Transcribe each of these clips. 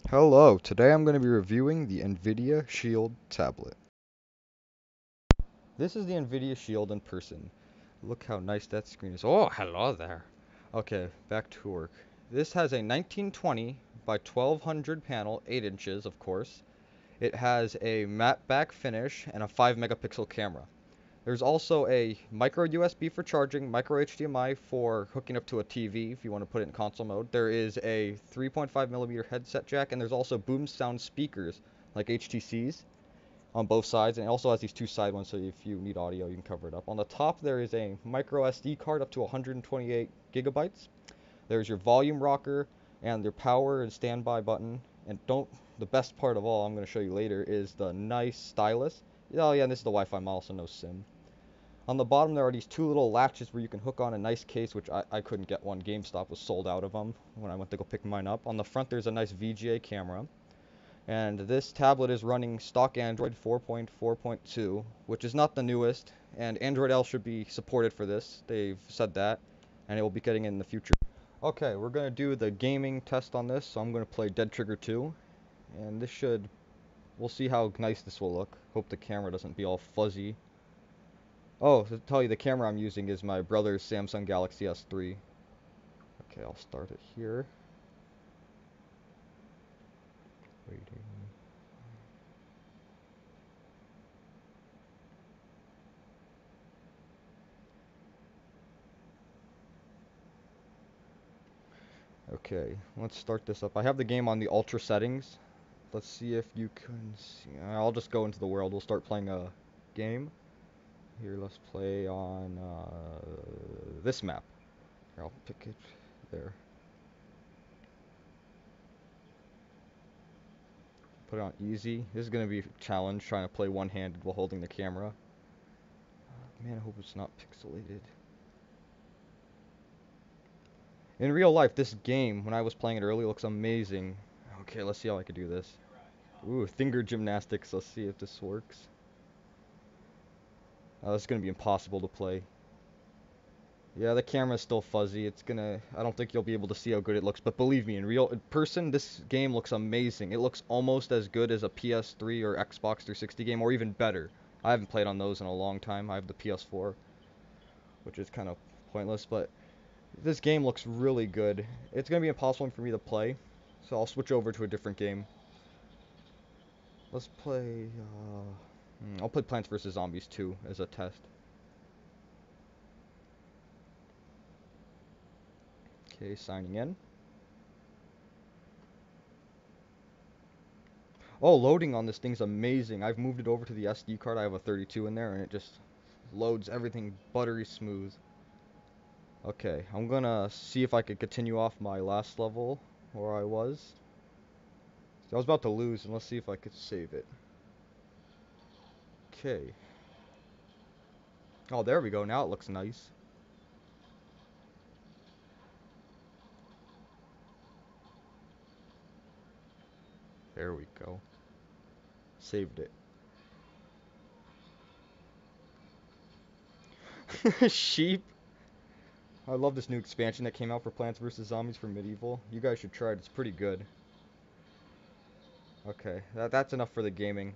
Hello, today I'm going to be reviewing the Nvidia Shield tablet. This is the Nvidia Shield in person. Look how nice that screen is. Oh, hello there. Okay, back to work. This has a 1920 by 1200 panel, 8 inches of course. It has a matte back finish and a 5 megapixel camera. There's also a micro USB for charging, micro HDMI for hooking up to a TV if you want to put it in console mode. There is a 3.5mm headset jack, and there's also boom sound speakers like HTCs on both sides, and it also has these two side ones, so if you need audio, you can cover it up. On the top, there is a micro SD card up to 128 gigabytes. There's your volume rocker and your power and standby button. And the best part of all, I'm going to show you later, is the nice stylus. Oh yeah, and this is the Wi-Fi model, so no SIM. On the bottom there are these two little latches where you can hook on a nice case, which I couldn't get one. GameStop was sold out of them when I went to go pick mine up. On the front there's a nice VGA camera. And this tablet is running stock Android 4.4.2, which is not the newest, and Android L should be supported for this. They've said that, and it will be getting in the future. Okay, we're going to do the gaming test on this, so I'm going to play Dead Trigger 2, and we'll see how nice this will look. Hope the camera doesn't be all fuzzy. Oh, to tell you, the camera I'm using is my brother's Samsung Galaxy S3. Okay, I'll start it here. Waiting. Okay, let's start this up. I have the game on the ultra settings. Let's see if you can see. I'll just go into the world. We'll start playing a game. Here, let's play on this map. Here, I'll pick it there. Put it on easy. This is going to be a challenge, trying to play one-handed while holding the camera. Man, I hope it's not pixelated. In real life, this game, when I was playing it earlier, looks amazing. Okay, let's see how I can do this. Ooh, finger gymnastics. Let's see if this works. Oh, this is going to be impossible to play. Yeah, the camera's still fuzzy. I don't think you'll be able to see how good it looks, but believe me, in person, this game looks amazing. It looks almost as good as a PS3 or Xbox 360 game, or even better. I haven't played on those in a long time. I have the PS4, which is kind of pointless, but this game looks really good. It's going to be impossible for me to play, so I'll switch over to a different game. Let's play, I'll play Plants vs. Zombies 2 as a test. Okay, signing in. Oh, loading on this thing's amazing. I've moved it over to the SD card. I have a 32 in there, and it just loads everything buttery smooth. Okay, I'm gonna see if I could continue off my last level where I was. So I was about to lose, and let's see if I could save it. Okay. Oh, there we go. Now it looks nice. There we go. Saved it. Sheep. I love this new expansion that came out for Plants vs. Zombies for Medieval. You guys should try it. It's pretty good. Okay, that's enough for the gaming.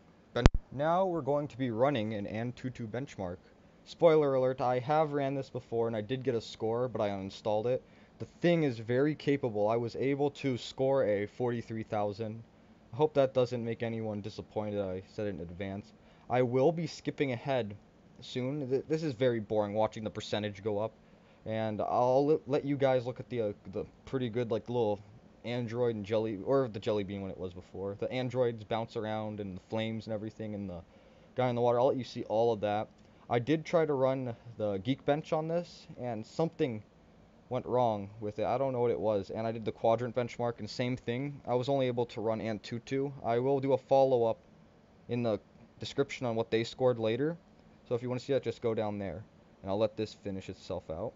Now we're going to be running an Antutu benchmark. Spoiler alert, I have ran this before and I did get a score, but I uninstalled it. The thing is very capable. I was able to score a 43,000. I hope that doesn't make anyone disappointed. I said it in advance. I will be skipping ahead soon. This is very boring watching the percentage go up. And I'll let you guys look at the pretty good like little Android and Jelly, or the Jelly Bean when it was before. The androids bounce around and the flames and everything, and the guy in the water. I'll let you see all of that. I did try to run the Geekbench on this, and something went wrong with it. I don't know what it was. And I did the Quadrant benchmark, and same thing. I was only able to run Antutu. I will do a follow-up in the description on what they scored later. So if you want to see that, just go down there. And I'll let this finish itself out.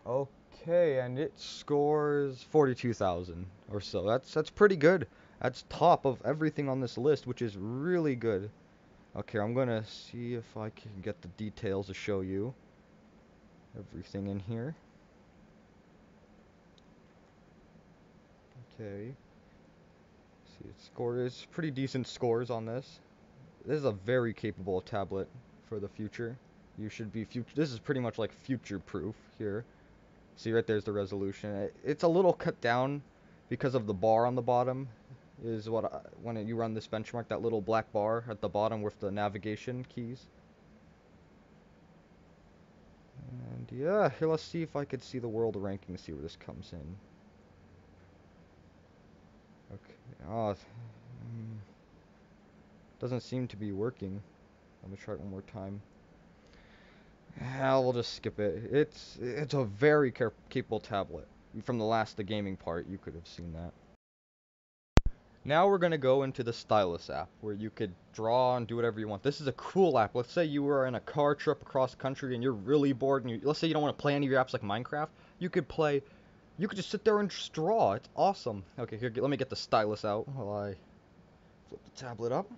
Okay, and it scores 42,000 or so. That's pretty good. That's top of everything on this list, which is really good. Okay, I'm gonna see if I can get the details to show you everything in here. Okay. See, it scores pretty decent scores on this. This is a very capable tablet for the future. You should be future. This is pretty much like future proof here. See right there's the resolution. It's a little cut down because of the bar on the bottom. Is what when you run this benchmark, that little black bar at the bottom with the navigation keys. And yeah, here let's see if I could see the world ranking. See where this comes in. Okay. Oh, doesn't seem to be working. Let me try it one more time. We'll just skip it. It's a very capable tablet. From the gaming part, you could have seen that. Now we're gonna go into the Stylus app, where you could draw and do whatever you want. This is a cool app. Let's say you were in a car trip across country and you're really bored, and let's say you don't want to play any of your apps like Minecraft. You could play. You could just sit there and just draw. It's awesome. Okay, here, let me get the Stylus out while I flip the tablet up.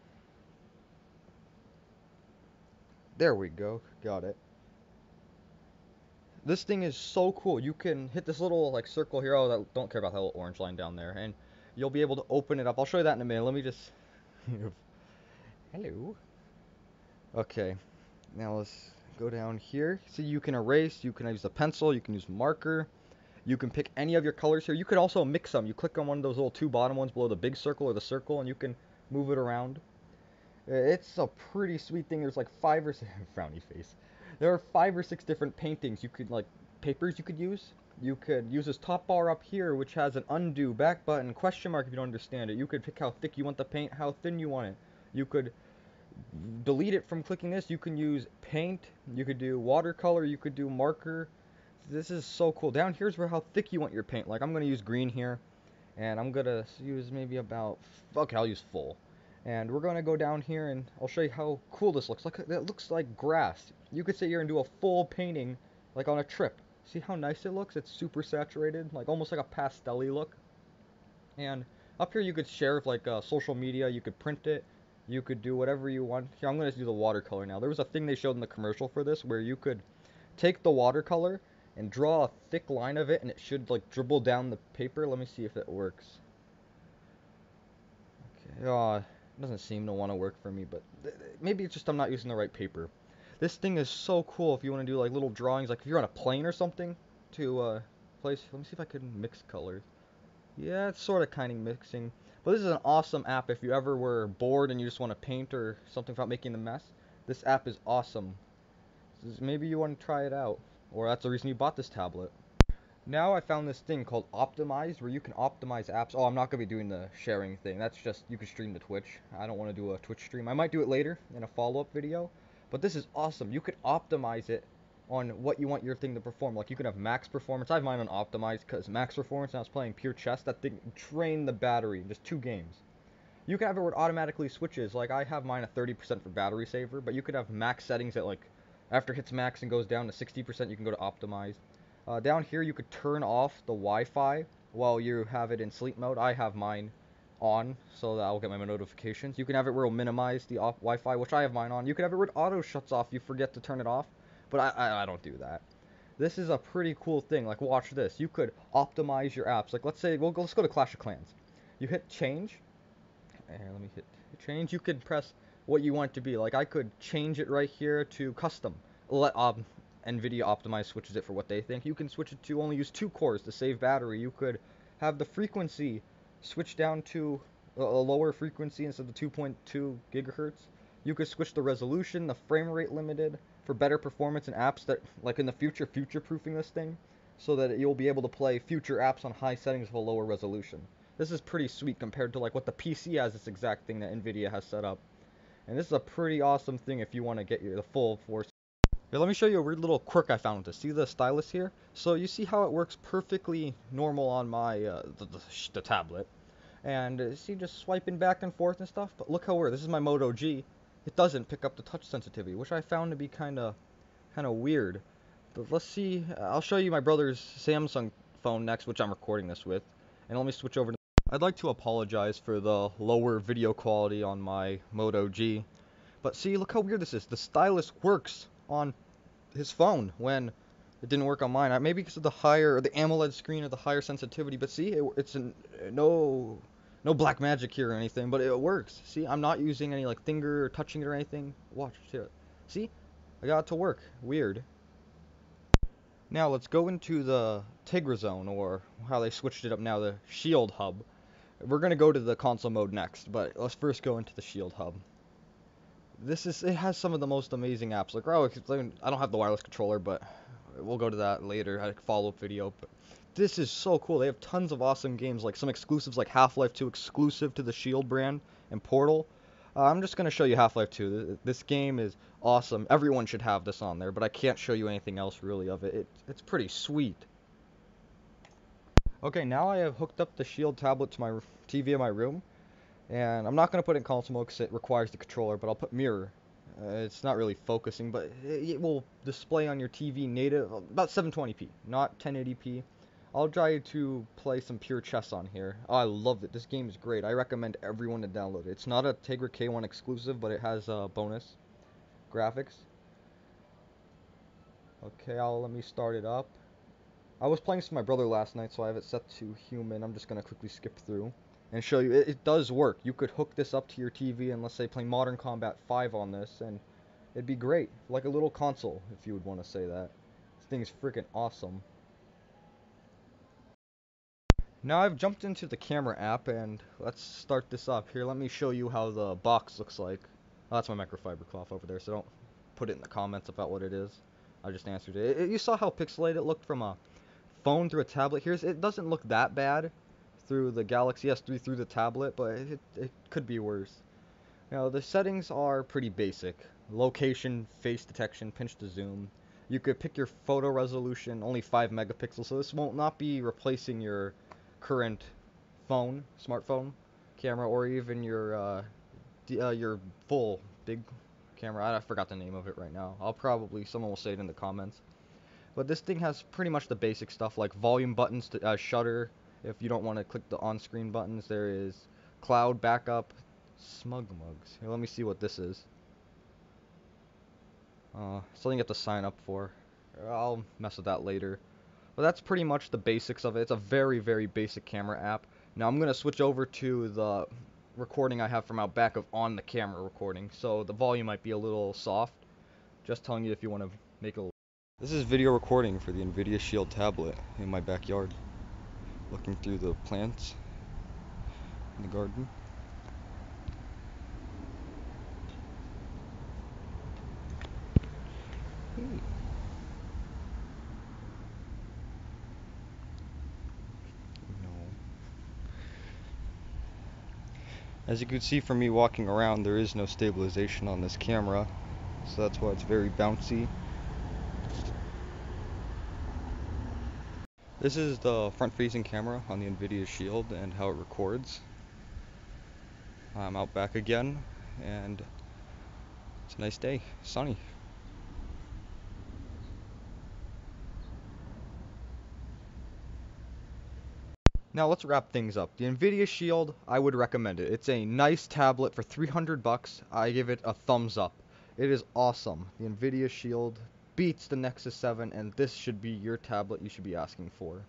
There we go. Got it. This thing is so cool. You can hit this little like circle here. Oh, don't care about that little orange line down there, and you'll be able to open it up. I'll show you that in a minute. Let me just. Hello. Okay. Now let's go down here. See, you can erase. You can use a pencil. You can use marker. You can pick any of your colors here. You could also mix them. You click on one of those little two bottom ones below the big circle or the circle, and you can move it around. It's a pretty sweet thing. There's like five or six frowny face. There are 5 or 6 different paintings you could like papers you could use. You could use this top bar up here, which has an undo, back button, question mark if you don't understand it. You could pick how thick you want the paint, how thin you want it. You could delete it from clicking this. You can use paint. You could do watercolor. You could do marker. This is so cool. Down here's where how thick you want your paint. Like I'm gonna use green here, and I'm gonna use maybe about okay, I'll use full. And we're gonna go down here and I'll show you how cool this looks. Like it looks like grass. You could sit here and do a full painting like on a trip. See how nice it looks? It's super saturated, like almost like a pastel-y look. And up here you could share with like social media. You could print it. You could do whatever you want. Here I'm gonna do the watercolor now. There was a thing they showed in the commercial for this where you could take the watercolor and draw a thick line of it, and it should like dribble down the paper. Let me see if it works. Okay. It doesn't seem to want to work for me, but maybe it's just I'm not using the right paper. This thing is so cool if you want to do like little drawings, like if you're on a plane or something to place. Let me see if I can mix colors. Yeah, it's sort of kind of mixing. But this is an awesome app if you ever were bored and you just want to paint or something without making a mess. This app is awesome. Maybe you want to try it out. Or that's the reason you bought this tablet. Now I found this thing called Optimized where you can optimize apps. Oh, I'm not going to be doing the sharing thing. That's just, you can stream to Twitch. I don't want to do a Twitch stream. I might do it later in a follow-up video. But this is awesome. You could optimize it on what you want your thing to perform. Like you can have max performance. I have mine on optimized because max performance, and I was playing pure chess. That thing drained the battery in just 2 games. You can have it where it automatically switches. Like I have mine at 30% for battery saver, but you could have max settings that like after it hits max and goes down to 60%, you can go to optimized. Down here you could turn off the Wi-Fi while you have it in sleep mode. I have mine on so that I'll get my notifications. You can have it where it'll minimize the Wi-Fi, which I have mine on. You can have it where it auto shuts off. You forget to turn it off, but I don't do that. This is a pretty cool thing. Like watch this. You could optimize your apps. Like let's say let's go to Clash of Clans. You hit change. And let me hit change. You could press what you want it to be. Like I could change it right here to custom. Let Nvidia optimize switches it for what they think. You can switch it to only use 2 cores to save battery. You could have the frequency switch down to a lower frequency instead of 2.2 gigahertz. You could switch the resolution, the frame rate limited for better performance in apps that, like in the future, future-proofing this thing so that you'll be able to play future apps on high settings with a lower resolution. This is pretty sweet compared to like what the PC has, this exact thing that Nvidia has set up. And this is a pretty awesome thing if you want to get the full force. Here, let me show you a weird little quirk I found with this. See the stylus here? So you see how it works perfectly normal on my the tablet. And see, just swiping back and forth and stuff. But look how weird. This is my Moto G. It doesn't pick up the touch sensitivity, which I found to be kind of weird. But let's see. I'll show you my brother's Samsung phone next, which I'm recording this with. And let me switch over to... I'd like to apologize for the lower video quality on my Moto G. But see, look how weird this is. The stylus works on his phone when it didn't work on mine. Maybe because of the higher, the AMOLED screen or the higher sensitivity. But see, it's no black magic here or anything, but it works. See, I'm not using any like finger or touching it or anything. Watch it. See, I got it to work. Weird. Now let's go into the Tegra Zone, or how they switched it up now, the Shield Hub. We're gonna go to the console mode next, but let's first go into the Shield Hub. It has some of the most amazing apps. Like, oh, I don't have the wireless controller, but we'll go to that later. I had a follow-up video, but this is so cool. They have tons of awesome games, like some exclusives, like Half-Life 2 exclusive to the Shield brand, and Portal. I'm just gonna show you Half-Life 2. This game is awesome. Everyone should have this on there, but I can't show you anything else really of it. It's pretty sweet. Okay, now I have hooked up the Shield tablet to my TV in my room. And I'm not going to put it in console mode because it requires the controller, but I'll put mirror. It's not really focusing, but it will display on your TV native, about 720p, not 1080p. I'll try to play some pure chess on here. Oh, I love it. This game is great. I recommend everyone to download it. It's not a Tegra K1 exclusive, but it has bonus graphics. Okay, let me start it up. I was playing this with my brother last night, so I have it set to human. I'm just going to quickly skip through and show you. It does work. You could hook this up to your TV and, let's say, play Modern Combat 5 on this, and it'd be great. Like a little console, if you would want to say that. This thing is freaking awesome. Now I've jumped into the camera app, and let's start this up. Here, let me show you how the box looks like. Oh, that's my microfiber cloth over there, so don't put it in the comments about what it is. I just answered it. You saw how pixelated it looked from a phone through a tablet. It doesn't look that bad through the Galaxy S3 through the tablet, but it could be worse. Now the settings are pretty basic. Location, face detection, pinch to zoom. You could pick your photo resolution, only 5 megapixels, so this won't not be replacing your current smartphone camera, or even your full big camera. I forgot the name of it right now. Someone will say it in the comments. But this thing has pretty much the basic stuff, like volume buttons to shutter if you don't want to click the on-screen buttons. There is cloud backup, smug mugs. Here, let me see what this is. Something you have to sign up for. I'll mess with that later. But that's pretty much the basics of it. It's a very, very basic camera app. Now I'm going to switch over to the recording I have from out back of on the camera recording. So the volume might be a little soft. Just telling you if you want to make a little... This is video recording for the Nvidia Shield tablet in my backyard. Looking through the plants in the garden. Hey. No. As you can see from me walking around, there is no stabilization on this camera, so that's why it's very bouncy. This is the front-facing camera on the Nvidia Shield and how it records. I'm out back again, and it's a nice day, sunny. Now let's wrap things up. The Nvidia Shield, I would recommend it. It's a nice tablet for $300. I give it a thumbs up. It is awesome. The Nvidia Shield beats the Nexus 7, and this should be your tablet you should be asking for.